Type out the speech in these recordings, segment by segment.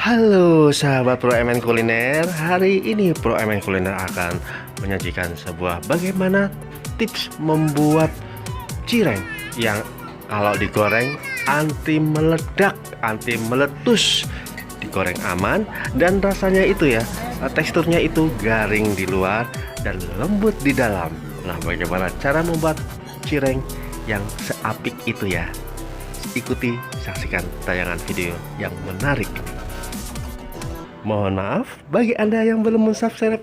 Halo sahabat Pro MN Kuliner. Hari ini Pro MN Kuliner akan menyajikan sebuah bagaimana tips membuat cireng yang kalau digoreng anti meledak, anti meletus, digoreng aman dan rasanya itu ya, teksturnya itu garing di luar dan lembut di dalam. Nah, bagaimana cara membuat cireng yang seapik itu ya? Ikuti, saksikan tayangan video yang menarik. Mohon maaf, bagi Anda yang belum subscribe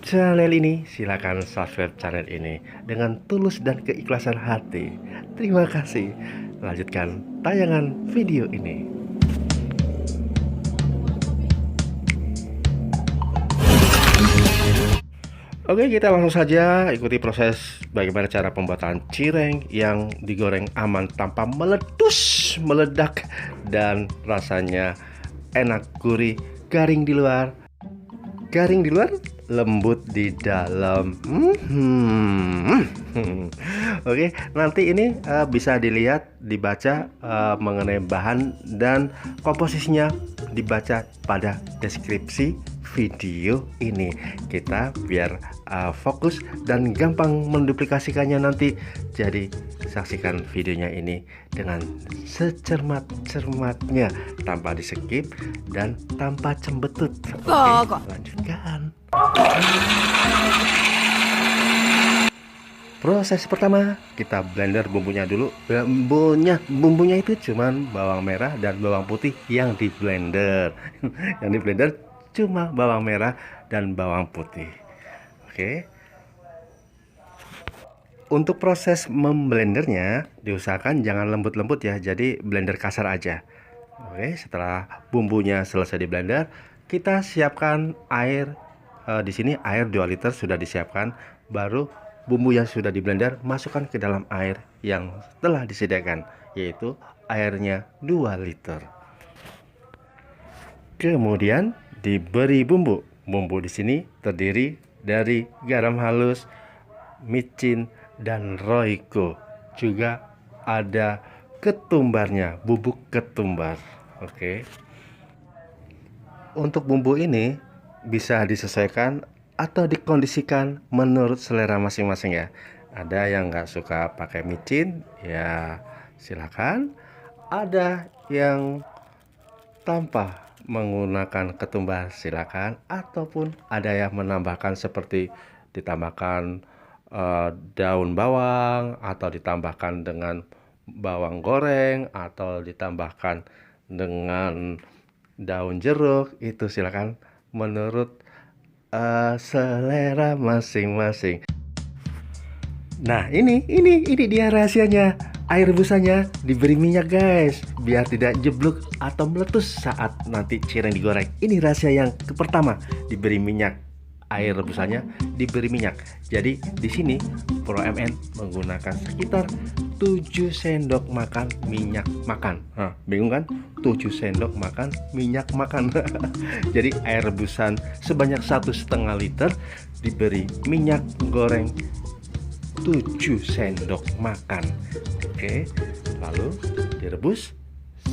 channel ini, silakan subscribe channel ini dengan tulus dan keikhlasan hati. Terima kasih. Lanjutkan tayangan video ini. Oke, kita langsung saja ikuti proses bagaimana cara pembuatan cireng yang digoreng aman tanpa meletus, meledak, dan rasanya enak, gurih, garing di luar, lembut di dalam. Oke, nanti ini bisa dilihat, dibaca mengenai bahan dan komposisinya, dibaca pada deskripsi video ini. Kita biar fokus dan gampang menduplikasikannya nanti. Jadi saksikan videonya ini dengan secermat-cermatnya, tanpa di skip dan tanpa cembetut. Oke, lanjutkan. Proses pertama, kita blender bumbunya dulu. Bumbunya itu cuman bawang merah dan bawang putih yang di blender. Yang di blender cuma bawang merah dan bawang putih. Oke. Untuk proses memblendernya diusahakan jangan lembut-lembut ya, jadi blender kasar aja. Oke, setelah bumbunya selesai di blender, kita siapkan air. Di sini air 2 liter sudah disiapkan. Baru bumbu yang sudah di blender masukkan ke dalam air yang telah disediakan, yaitu airnya 2 liter. Kemudian diberi bumbu. Bumbu di sini terdiri dari garam halus, micin, dan roiko. Juga ada ketumbarnya, bubuk ketumbar. Oke. Untuk bumbu ini bisa disesuaikan atau dikondisikan menurut selera masing-masing ya. Ada yang nggak suka pakai micin, ya silakan. Ada yang tanpa menggunakan ketumbar, silakan. Ataupun ada yang menambahkan seperti ditambahkan daun bawang, atau ditambahkan dengan bawang goreng, atau ditambahkan dengan daun jeruk. Itu silakan menurut selera masing-masing. Nah, ini dia rahasianya. Air rebusannya diberi minyak guys, biar tidak jeblok atau meletus saat nanti cireng digoreng. Ini rahasia yang pertama, diberi minyak. Air rebusannya diberi minyak. Jadi di sini Pro MN menggunakan sekitar 7 sendok makan minyak makan. Bingung kan? 7 sendok makan minyak makan. Jadi air rebusan sebanyak 1,5 liter, diberi minyak goreng 7 sendok makan. Oke, lalu direbus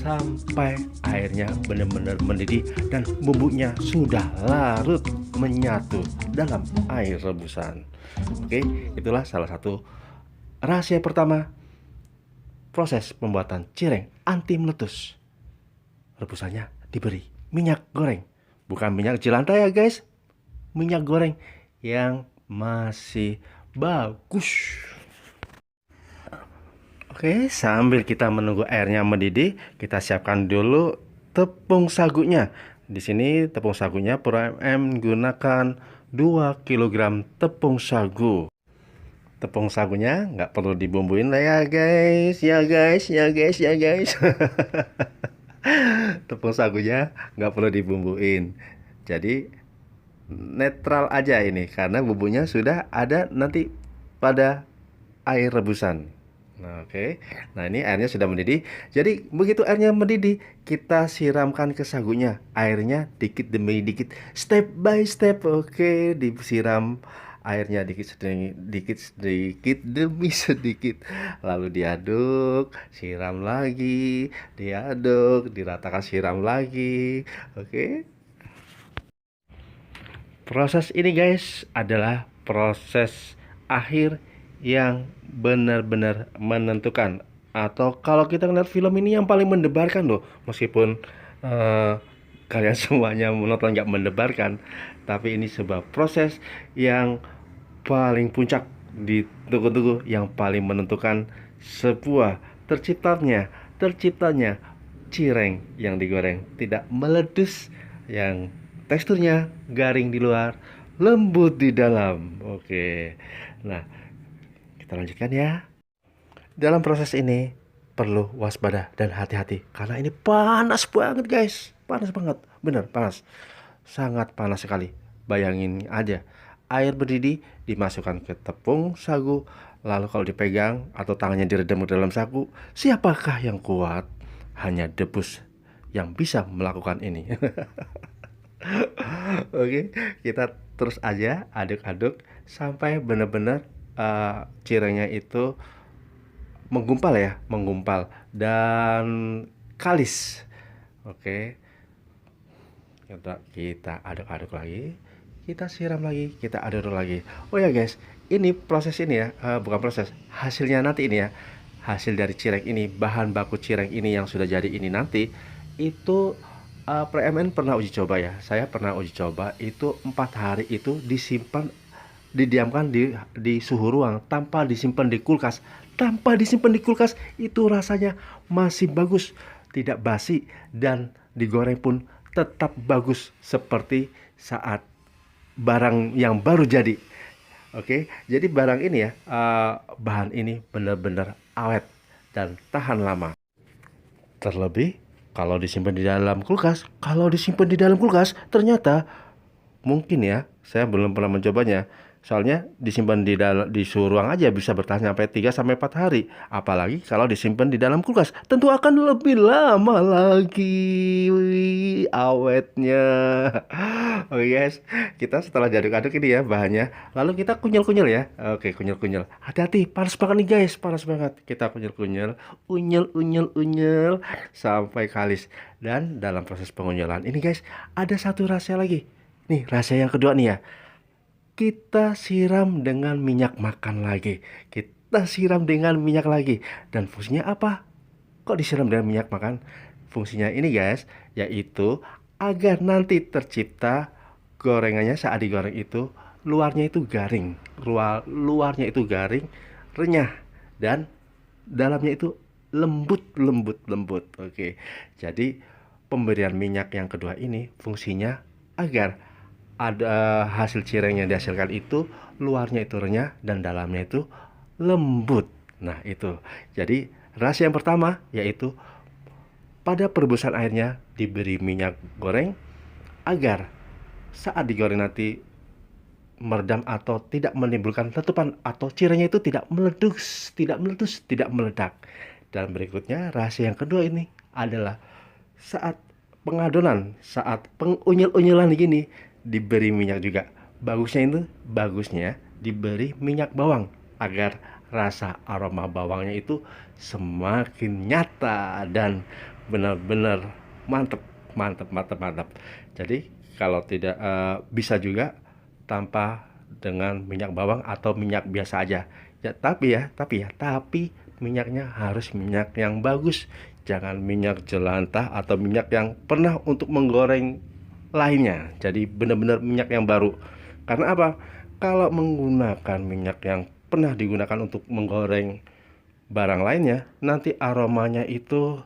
sampai airnya benar-benar mendidih dan bumbunya sudah larut menyatu dalam air rebusan. Oke, itulah salah satu rahasia pertama proses pembuatan cireng anti meletus. Rebusannya diberi minyak goreng, bukan minyak jelantah ya guys, minyak goreng yang masih bagus. Oke, sambil kita menunggu airnya mendidih, kita siapkan dulu tepung sagunya. Di sini tepung sagunya Pro MM gunakan 2 kg tepung sagu. Tepung sagunya nggak perlu dibumbuin lah ya guys, ya guys. Tepung sagunya nggak perlu dibumbuin. Jadi netral aja ini, karena bumbunya sudah ada nanti pada air rebusan. Nah, oke. Nah, ini airnya sudah mendidih. Jadi begitu airnya mendidih, kita siramkan ke sagunya. Airnya dikit demi dikit, step by step. Oke, disiram airnya dikit sedikit demi sedikit, lalu diaduk, siram lagi, diaduk, diratakan, siram lagi. Oke. Proses ini guys adalah proses akhir yang benar-benar menentukan. Atau kalau kita ngeliat film ini yang paling mendebarkan loh, meskipun eh, kalian semuanya menonton nggak mendebarkan, tapi ini sebuah proses yang paling puncak ditunggu-tunggu, yang paling menentukan sebuah terciptanya cireng yang digoreng tidak meletus, yang teksturnya garing di luar, lembut di dalam. Oke. Nah, kita lanjutkan ya. Dalam proses ini perlu waspada dan hati-hati karena ini panas banget, guys. Panas banget. Bener, panas. Sangat panas sekali. Bayangin aja, air mendidih dimasukkan ke tepung sagu, lalu kalau dipegang atau tangannya diredam ke dalam sagu, siapakah yang kuat? Hanya debus yang bisa melakukan ini. Oke, kita terus aja aduk-aduk sampai benar-benar cirengnya itu menggumpal ya, menggumpal dan kalis. Oke, kita aduk-aduk lagi, kita siram lagi, kita aduk lagi. Oh ya guys, ini proses ini ya, bukan proses, hasilnya nanti ini ya, hasil dari cireng ini, bahan baku cireng ini yang sudah jadi ini nanti itu PMN pernah uji coba ya, saya pernah uji coba itu 4 hari itu didiamkan di suhu ruang tanpa disimpan di kulkas. Tanpa disimpan di kulkas itu rasanya masih bagus, tidak basi, dan digoreng pun tetap bagus seperti saat barang yang baru jadi. Oke, jadi barang ini ya, bahan ini benar-benar awet dan tahan lama. Terlebih kalau disimpan di dalam kulkas, ternyata mungkin ya, saya belum pernah mencobanya. Soalnya disimpan di suhu ruang aja bisa bertahan sampai 3 sampai 4 hari. Apalagi kalau disimpan di dalam kulkas, tentu akan lebih lama lagi awetnya. Oke guys, kita setelah diaduk-aduk ini ya bahannya, lalu kita kunyel-kunyel ya. Oke, kunyel-kunyel. Hati-hati, panas banget nih guys, panas banget. Kita kunyel-kunyel, unyel sampai kalis. Dan dalam proses pengunyelan ini guys, ada satu rahasia lagi. Nih, rahasia yang kedua nih ya. Kita siram dengan minyak makan lagi. Kita siram dengan minyak lagi. Dan fungsinya apa? Kok disiram dengan minyak makan? Fungsinya ini guys, yaitu agar nanti tercipta gorengannya saat digoreng itu luarnya itu garing, luarnya itu garing, renyah, dan dalamnya itu lembut. Oke. Jadi pemberian minyak yang kedua ini fungsinya agar ada hasil cireng yang dihasilkan itu luarnya itu renyah dan dalamnya itu lembut. Nah, itu. Jadi rahasia yang pertama yaitu pada perebusan airnya diberi minyak goreng agar saat digoreng nanti meredam atau tidak menimbulkan letupan atau cirengnya itu tidak meletus, tidak meledak. Dan berikutnya rahasia yang kedua ini adalah saat pengadonan, saat pengunyel-unyelan gini diberi minyak juga. Bagusnya diberi minyak bawang agar rasa aroma bawangnya itu semakin nyata dan benar-benar mantap. Jadi kalau tidak bisa juga tanpa dengan minyak bawang atau minyak biasa aja. Tapi minyaknya harus minyak yang bagus. Jangan minyak jelantah atau minyak yang pernah untuk menggoreng lainnya. Jadi benar-benar minyak yang baru. Karena apa? Kalau menggunakan minyak yang pernah digunakan untuk menggoreng barang lainnya, nanti aromanya itu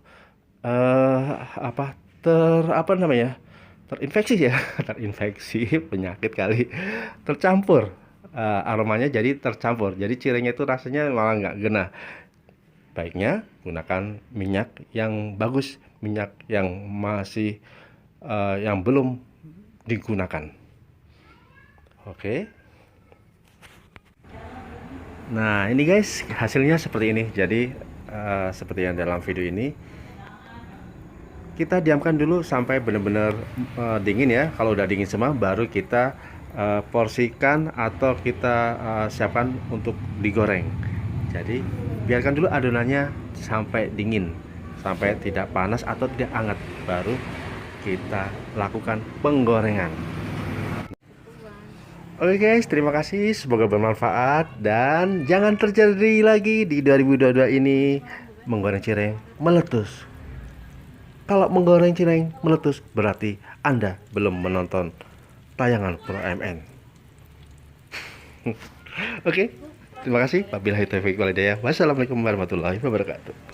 terinfeksi ya, terinfeksi penyakit kali, tercampur, aromanya jadi tercampur. Jadi cirengnya itu rasanya malah nggak gena. Baiknya gunakan minyak yang bagus, minyak yang masih yang belum digunakan. Oke. Nah, ini guys hasilnya seperti ini. Jadi seperti yang dalam video ini, kita diamkan dulu sampai benar-benar dingin ya. Kalau udah dingin semua baru kita porsikan atau kita siapkan untuk digoreng. Jadi biarkan dulu adonannya sampai dingin, sampai tidak panas atau tidak hangat, baru kita lakukan penggorengan. Oke guys, terima kasih, semoga bermanfaat dan jangan terjadi lagi di 2022 ini menggoreng cireng meletus. Kalau menggoreng cireng meletus berarti Anda belum menonton tayangan Pro MN. Oke, terima kasih. Wabillahi taufiq wal hidayah. Wassalamualaikum warahmatullahi wabarakatuh.